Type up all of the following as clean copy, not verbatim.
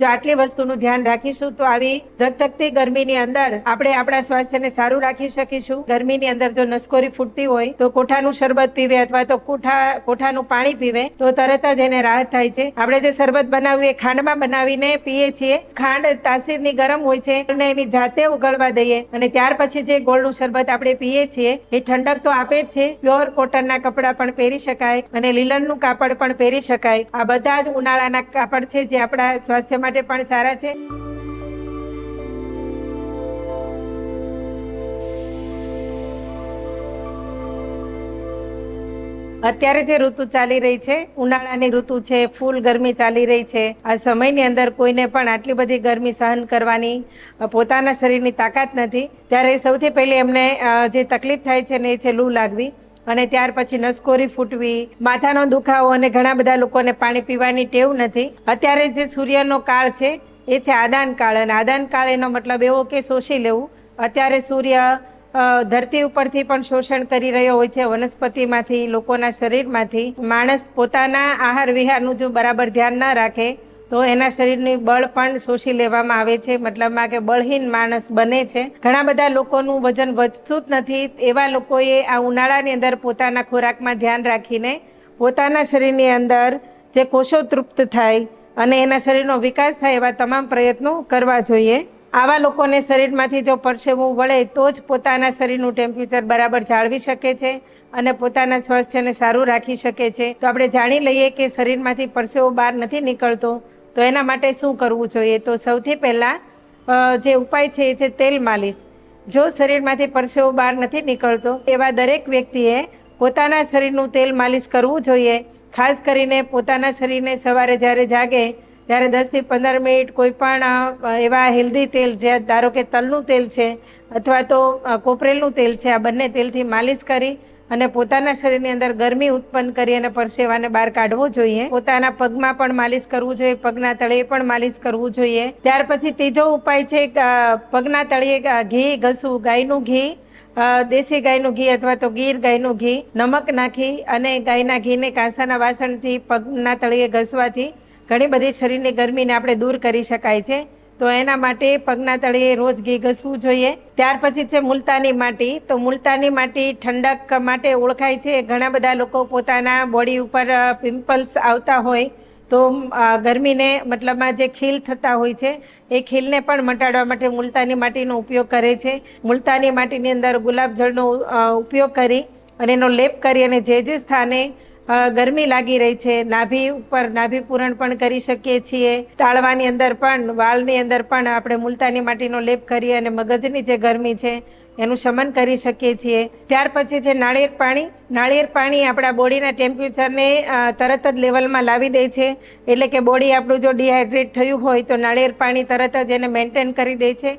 જો આટલી વસ્તુનું ધ્યાન રાખીશું તો આવી ધગધગતી ગરમીની અંદર આપણે આપણા સ્વાસ્થ્યને સારું રાખી શકીશું। ગરમીની અંદર જો નસકોરી ફૂટતી હોય તો કોઠાનું શરબત પીવે અથવા તો કોઠાનું પાણી પીવે તો તરત જ એને રાહત થાય છે। આપણે જે શરબત બનાવ્યું એ ખાંડમાં બનાવીને પીએ છીએ। ખાંડ તાસીરની ગરમ હોય છે અને એની જાતે ઉગળવા દઈએ અને ત્યાર પછી જે ગોળનું શરબત આપણે પીએ છીએ એ ઠંડક તો આપે જ છે। પ્યોર કોટનના કપડાં પણ પહેરી શકાય અને લીલનનું કાપડ પણ પહેરી શકાય। આ બધા જ ઉનાળાના કાપડ છે જે આપણા સ્વાસ્થ્ય માટે પણ સારા છે। અત્યારે જે ઋતુ ચાલી રહી છે ઉનાળાની ઋતુ છે, ફૂલ ગરમી ચાલી રહી છે। આ સમયની અંદર કોઈને પણ આટલી બધી ગરમી સહન કરવાની પોતાના શરીરની તાકાત નથી। ત્યારે સૌથી પહેલી એમને જે તકલીફ થાય છે ને એ છે લૂ લાગવી અને ત્યાર પછી નસકોરી ફૂટવી, માથાનો દુખાવો અને ઘણા બધા લોકોને પાણી પીવાની ટેવ નથી। અત્યારે જે સૂર્યનો કાળ છે એ છે આદાન કાળ અને આદાન કાળ એનો મતલબ એવો કે શોષી લેવું। અત્યારે સૂર્ય ધરતી ઉપરથી પણ શોષણ કરી રહ્યો હોય છે, વનસ્પતિમાંથી, લોકોના શરીરમાંથી। માણસ પોતાના આહાર વિહારનું જો બરાબર ધ્યાન ના રાખે તો એના શરીરની બળ પણ શોષી લેવામાં આવે છે, મતલબમાં કે બળહીન માણસ બને છે। ઘણા બધા લોકોનું વજન વધતું જ નથી। એવા લોકોએ આ ઉનાળાની અંદર પોતાના ખોરાકમાં ધ્યાન રાખીને પોતાના શરીરની અંદર જે કોષો તૃપ્ત થાય અને એના શરીરનો વિકાસ થાય એવા તમામ પ્રયત્નો કરવા જોઈએ। આવા લોકોને શરીરમાંથી જો પરસેવું વળે તો જ પોતાના શરીરનું ટેમ્પરેચર બરાબર જાળવી શકે છે અને પોતાના સ્વાસ્થ્યને સારું રાખી શકે છે। તો આપણે જાણી લઈએ કે શરીરમાંથી પરસેવો બહાર નથી નીકળતો તો એના માટે શું કરવું જોઈએ। તો સૌથી પહેલાં જે ઉપાય છે એ છે તેલ માલિશ। જો શરીરમાંથી પરસેવો બહાર નથી નીકળતો એવા દરેક વ્યક્તિએ પોતાના શરીરનું તેલ માલિશ કરવું જોઈએ। ખાસ કરીને પોતાના શરીરને સવારે જ્યારે જાગે ત્યારે 10 થી 15 મિનિટ કોઈ પણ એવા હેલ્ધી તેલ જે ધારો કે તલનું તેલ છે અથવા તો કોપરેલનું તેલ છે, આ બંને તેલથી માલિશ કરી અને પોતાના શરીરની અંદર ગરમી ઉત્પન્ન કરી અને પરસેવાને બહાર કાઢવો જોઈએ। પોતાના પગમાં પણ માલિશ કરવું જોઈએ, પગના તળિયે પણ માલિશ કરવું જોઈએ। ત્યાર પછી ત્રીજો ઉપાય છે પગના તળિયે ઘી ઘસવું। ગાયનું ઘી, દેશી ગાયનું ઘી અથવા તો ગીર ગાયનું ઘી, નમક નાખી અને ગાયના ઘીને કાંસાના વાસણથી પગના તળિયે ઘસવાથી ઘણી બધી શરીરની ગરમીને આપણે દૂર કરી શકાય છે। તો એના માટે પગના તળિયે રોજ ઘી ઘસવું જોઈએ। ત્યાર પછી છે મુલતાની માટી। તો મુલતાની માટી ઠંડક માટે ઓળખાય છે। ઘણા બધા લોકો પોતાના બોડી ઉપર પિમ્પલ્સ આવતા હોય તો ગરમીને મતલબમાં જે ખીલ થતા હોય છે એ ખીલને પણ મટાડવા માટે મુલતાની માટીનો ઉપયોગ કરે છે। મુલતાની માટીની અંદર ગુલાબજળનો ઉપયોગ કરી અને એનો લેપ કરી અને જે સ્થાને ગરમી લાગી રહી છે નાભી ઉપર નાભી પૂરણ પણ કરી શકીએ છીએ। તાળવાની અંદર પણ, વાળની અંદર પણ આપણે મુલતાની માટીનો લેપ કરી અને મગજની જે ગરમી છે એનું શમન કરી શકીએ છીએ। ત્યાર પછી છે નાળિયેર પાણી। નાળિયેર પાણી આપણા બોડીના ટેમ્પરેચરને તરત જ લેવલમાં લાવી દે છે। એટલે કે બોડી આપણું જો ડિહાઇડ્રેટ થયું હોય તો નાળિયેર પાણી તરત જ એને મેન્ટેન કરી દે છે।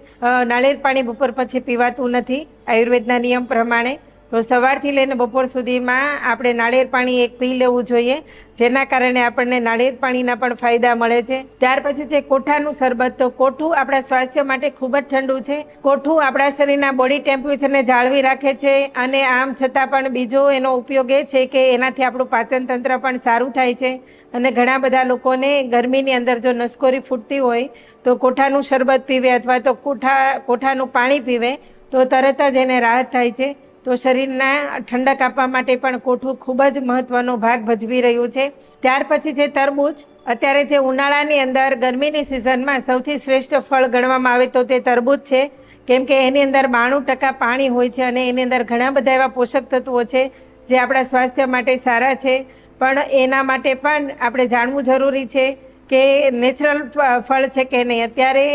નાળિયેર પાણી બપોર પછી પીવાતું નથી આયુર્વેદના નિયમ પ્રમાણે। તો સવારથી લઈને બપોર સુધીમાં આપણે નાળિયેર પાણી એક પી લેવું જોઈએ, જેના કારણે આપણને નાળિયેર પાણીના પણ ફાયદા મળે છે। ત્યાર પછી છે કોઠાનું શરબત। તો કોઠું આપણા સ્વાસ્થ્ય માટે ખૂબ જ ઠંડુ છે। કોઠું આપણા શરીરના બોડી ટેમ્પરેચરને જાળવી રાખે છે અને આમ છતાં પણ બીજો એનો ઉપયોગ એ છે કે એનાથી આપણું પાચન તંત્ર પણ સારું થાય છે અને ઘણા બધા લોકોને ગરમીની અંદર જો નસકોરી ફૂટતી હોય તો કોઠાનું શરબત પીવે અથવા તો કોઠાનું પાણી પીવે તો તરત જ એને રાહત થાય છે। તો શરીરના ઠંડક આપવા માટે પણ કોઠું ખૂબ જ મહત્વનો ભાગ ભજવી રહ્યું છે। ત્યાર પછી છે તરબૂચ। અત્યારે જે ઉનાળાની અંદર ગરમીની સિઝનમાં સૌથી શ્રેષ્ઠ ફળ ગણવામાં આવે તો તે તરબૂચ છે, કેમ કે એની અંદર 92% પાણી હોય છે અને એની અંદર ઘણા બધા એવા પોષક તત્વો છે જે આપણા સ્વાસ્થ્ય માટે સારા છે। પણ એના માટે પણ આપણે જાણવું જરૂરી છે કે નેચરલ ફળ છે કે નહીં। અત્યારે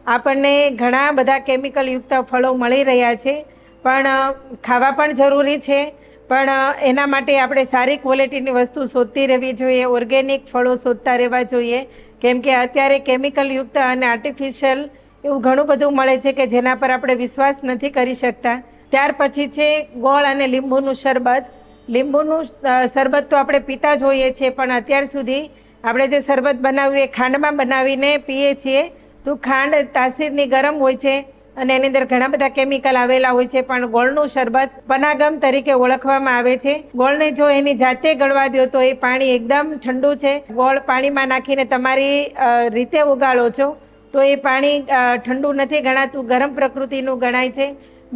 આપણને ઘણા બધા કેમિકલયુક્ત ફળો મળી રહ્યા છે પણ ખાવા પણ જરૂરી છે, પણ એના માટે આપણે સારી ક્વોલિટીની વસ્તુ શોધતી રહેવી જોઈએ। ઓર્ગેનિક ફળો શોધતા રહેવા જોઈએ, કેમ કે અત્યારે કેમિકલયુક્ત અને આર્ટિફિશિયલ એવું ઘણું બધું મળે છે કે જેના પર આપણે વિશ્વાસ નથી કરી શકતા। ત્યાર પછી છે ગોળ અને લીંબુનું શરબત। લીંબુનું શરબત તો આપણે પીતા જ હોઈએ છીએ, પણ અત્યાર સુધી આપણે જે શરબત બનાવ્યું એ ખાંડમાં બનાવીને પીએ છીએ। તો ખાંડ તાસીરની ગરમ હોય છે અને એની અંદર ઘણા બધા કેમિકલ આવેલા હોય છે, પણ ગોળનું શરબત પનાગમ તરીકે ઓળખવામાં આવે છે. ગોળને જો એની જાતે ગળવા દો તો એ પાણી એકદમ ઠંડુ છે. ગોળ પાણીમાં નાખીને તમારી રીતે ઉગાડો છો તો એ પાણી ઠંડુ નથી ગણાતું, ગરમ પ્રકૃતિનું ગણાય છે.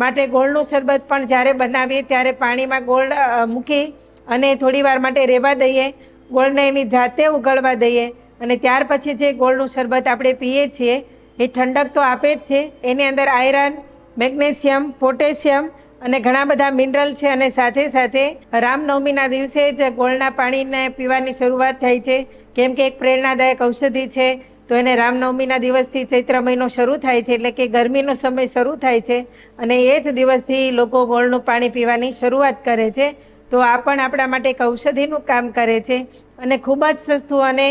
માટે ગોળનું શરબત પણ જ્યારે બનાવીએ ત્યારે પાણીમાં ગોળ મૂકી અને થોડી વાર માટે રહેવા દઈએ, ગોળને એની જાતે ઉગળવા દઈએ અને ત્યાર પછી જે ગોળનું શરબત આપણે પીએ છીએ એ ઠંડક તો આપે જ છે. એની અંદર આયરન, મેગ્નેશિયમ, પોટેશિયમ અને ઘણા બધા મિનરલ છે. અને સાથે સાથે રામનવમીના દિવસે જ ગોળના પાણીને પીવાની શરૂઆત થાય છે, કેમ કે એક પ્રેરણાદાયક ઔષધિ છે. તો એને રામનવમીના દિવસથી ચૈત્ર મહિનો શરૂ થાય છે, એટલે કે ગરમીનો સમય શરૂ થાય છે અને એ જ દિવસથી લોકો ગોળનું પાણી પીવાની શરૂઆત કરે છે. તો આ પણ આપણા માટે એક ઔષધિનું કામ કરે છે અને ખૂબ જ સસ્તું અને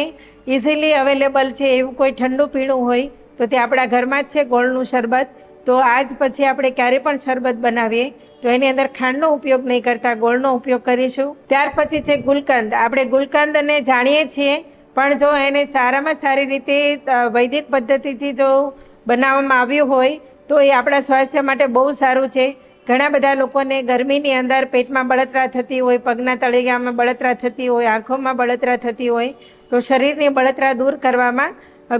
ઇઝીલી અવેલેબલ છે એવું કોઈ ઠંડુ પીણું હોય તો તે આપણા ઘરમાં જ છે ગોળનું શરબત. તો આજ પછી આપણે ક્યારે પણ શરબત બનાવીએ તો એની અંદર ખાંડનો ઉપયોગ નહીં કરતા, ગોળનો ઉપયોગ કરીશું. ત્યાર પછી છે ગુલકંદ. આપણે ગુલકંદને જાણીએ છીએ, પણ જો એને સારામાં સારી રીતે વૈદિક પદ્ધતિથી જો બનાવવામાં આવ્યું હોય તો એ આપણા સ્વાસ્થ્ય માટે બહુ સારું છે. ઘણા બધા લોકોને ગરમીની અંદર પેટમાં બળતરા થતી હોય, પગના તળિયામાં બળતરા થતી હોય, આંખોમાં બળતરા થતી હોય, તો શરીરની બળતરા દૂર કરવામાં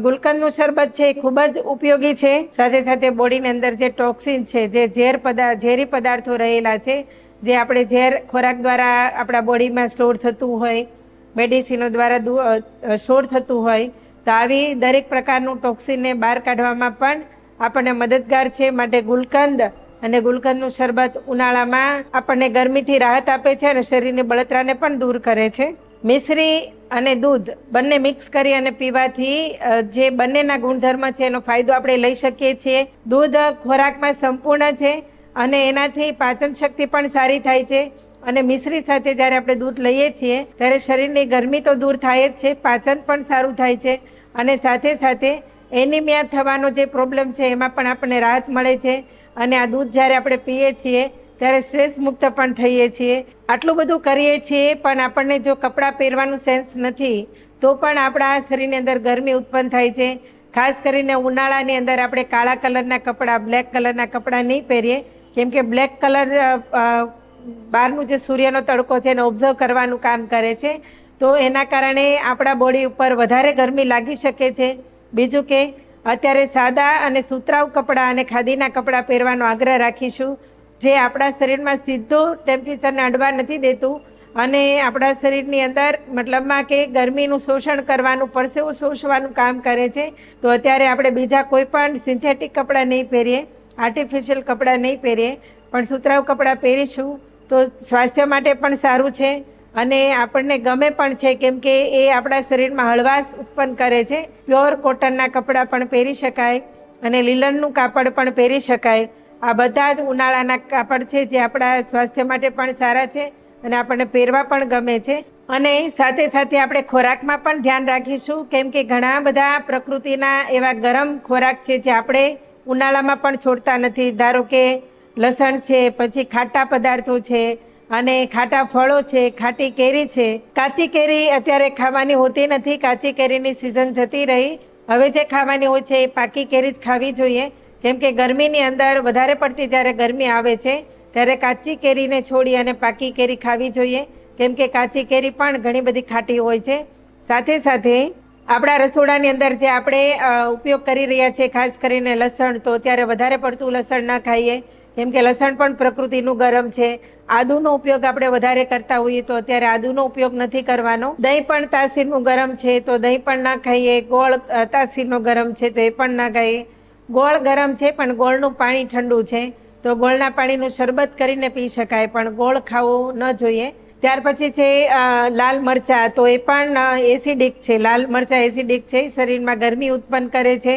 ગુલકંદનું શરબત છે એ ખૂબ જ ઉપયોગી છે. સાથે સાથે બોડીની અંદર જે ટોક્સિન છે, જે ઝેરી પદાર્થો રહેલા છે, જે આપણે ઝેર ખોરાક દ્વારા આપણા બોડીમાં સ્ટોર થતું હોય, મેડિસિનો દ્વારા સ્ટોર થતું હોય, તો આવી દરેક પ્રકારનું ટોક્સિનને બહાર કાઢવામાં પણ આપણને મદદગાર છે. માટે ગુલકંદ અને ગુલકંદનું શરબત ઉનાળામાં આપણને ગરમીથી રાહત આપે છે અને શરીરની બળતરાને પણ દૂર કરે છે. મિશ્રી અને દૂધ બંને મિક્સ કરી અને પીવાથી જે બંનેના ગુણધર્મ છે એનો ફાયદો આપણે લઈ શકીએ છીએ. દૂધ ખોરાકમાં સંપૂર્ણ છે અને એનાથી પાચન શક્તિ પણ સારી થાય છે. અને મિશ્રી સાથે જ્યારે આપણે દૂધ લઈએ છીએ ત્યારે શરીરની ગરમી તો દૂર થાય જ છે, પાચન પણ સારું થાય છે અને સાથે સાથે એનિમિયા થવાનો જે પ્રોબ્લેમ છે એમાં પણ આપણને રાહત મળે છે. અને આ દૂધ જ્યારે આપણે પીએ છીએ ત્યારે સ્ટ્રેસ મુક્ત પણ થઈએ છીએ. આટલું બધું કરીએ છીએ પણ આપણને જો કપડાં પહેરવાનું સેન્સ નથી તો પણ આપણા શરીરની અંદર ગરમી ઉત્પન્ન થાય છે. ખાસ કરીને ઉનાળાની અંદર આપણે કાળા કલરના કપડાં, બ્લેક કલરના કપડાં નહીં પહેરીએ, કેમ કે બ્લેક કલર બહારનું જે સૂર્યનો તડકો છે એને ઓબ્ઝર્વ કરવાનું કામ કરે છે, તો એના કારણે આપણા બોડી ઉપર વધારે ગરમી લાગી શકે છે. બીજું કે અત્યારે સાદા અને સુતરાઉ કપડાં અને ખાદીના કપડાં પહેરવાનો આગ્રહ રાખીશું, જે આપણા શરીરમાં સીધું ટેમ્પરેચરને અડવા નથી દેતું અને આપણા શરીરની અંદર મતલબમાં કે ગરમીનું શોષણ કરવાનું, પરસેવું શોષવાનું કામ કરે છે. તો અત્યારે આપણે બીજા કોઈ પણ સિન્થેટિક કપડાં નહીં પહેરીએ, આર્ટિફિશિયલ કપડાં નહીં પહેરીએ, પણ સુતરાઉ કપડાં પહેરીશું તો સ્વાસ્થ્ય માટે પણ સારું છે અને આપણને ગમે પણ છે, કેમ કે એ આપણા શરીરમાં હળવાશ ઉત્પન્ન કરે છે. પ્યોર કોટનના કપડાં પણ પહેરી શકાય અને લીલનનું કાપડ પણ પહેરી શકાય. આ બધા જ ઉનાળાના કાપડ છે જે આપણા સ્વાસ્થ્ય માટે પણ સારા છે અને આપણને પહેરવા પણ ગમે છે. અને સાથે સાથે આપણે ખોરાકમાં પણ ધ્યાન રાખીશું, કેમ કે ઘણા બધા પ્રકૃતિના એવા ગરમ ખોરાક છે જે આપણે ઉનાળામાં પણ છોડતા નથી. ધારો કે લસણ છે, પછી ખાટા પદાર્થો છે અને ખાટા ફળો છે, ખાટી કેરી છે. કાચી કેરી અત્યારે ખાવાની હોતી નથી, કાચી કેરીની સિઝન જતી રહી. હવે જે ખાવાની હોય છે એ પાકી કેરી જ ખાવી જોઈએ, કેમ કે ગરમીની અંદર વધારે પડતી જ્યારે ગરમી આવે છે ત્યારે કાચી કેરીને છોડી અને પાકી કેરી ખાવી જોઈએ, કેમ કે કાચી કેરી પણ ઘણી બધી ખાટી હોય છે. સાથે સાથે આપણા રસોડાની અંદર જે આપણે ઉપયોગ કરી રહ્યા છીએ, ખાસ કરીને લસણ, તો ત્યારે વધારે પડતું લસણ ના ખાઈએ, કેમ કે લસણ પણ પ્રકૃતિનું ગરમ છે. આદુનો ઉપયોગ આપણે વધારે કરતા હોઈએ તો અત્યારે આદુનો ઉપયોગ નથી કરવાનો. દહીં પણ તાસીરનું ગરમ છે તો દહીં પણ ના ખાઈએ. ગોળ તાસીરનો ગરમ છે તો એ પણ ના ખાઈએ. ગોળ ગરમ છે પણ ગોળનું પાણી ઠંડુ છે, તો ગોળના પાણીનું શરબત કરીને પી શકાય, પણ ગોળ ખાવું ન જોઈએ. ત્યાર પછી છે લાલ મરચાં, તો એ પણ એસિડિક છે. લાલ મરચાં એસિડિક છે, શરીરમાં ગરમી ઉત્પન્ન કરે છે.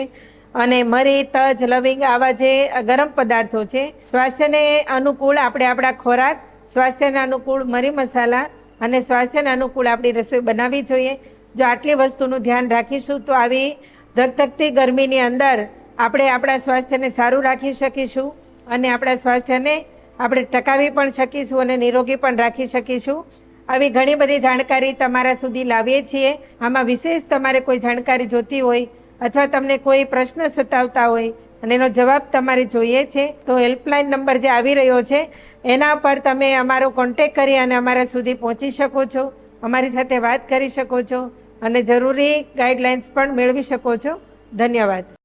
અને મરી, તજ, લવિંગ આવા જે ગરમ પદાર્થો છે, સ્વાસ્થ્યને અનુકૂળ આપણે આપણા ખોરાક, સ્વાસ્થ્યને અનુકૂળ મરી મસાલા અને સ્વાસ્થ્યને અનુકૂળ આપણી રસોઈ બનાવવી જોઈએ. જો આટલી વસ્તુનું ધ્યાન રાખીશું તો આવી ધગધગતી ગરમીની અંદર આપણે આપણા સ્વાસ્થ્યને સારું રાખી શકીશું અને આપણા સ્વાસ્થ્યને આપણે ટકાવી પણ શકીશું અને નિરોગી પણ રાખી શકીશું. આવી ઘણી બધી જાણકારી તમારા સુધી લાવીએ છીએ. આમાં વિશેષ તમારે કોઈ જાણકારી જોતી હોય અથવા તમને કોઈ પ્રશ્ન સતાવતા હોય અને એનો જવાબ તમારે જોઈએ છે તો હેલ્પલાઇન નંબર જે આવી રહ્યો છે એના પર તમે અમારો કોન્ટેક કરી અને અમારા સુધી પહોંચી શકો છો, અમારી સાથે વાત કરી શકો છો અને જરૂરી ગાઈડલાઇન્સ પણ મેળવી શકો છો. ધન્યવાદ.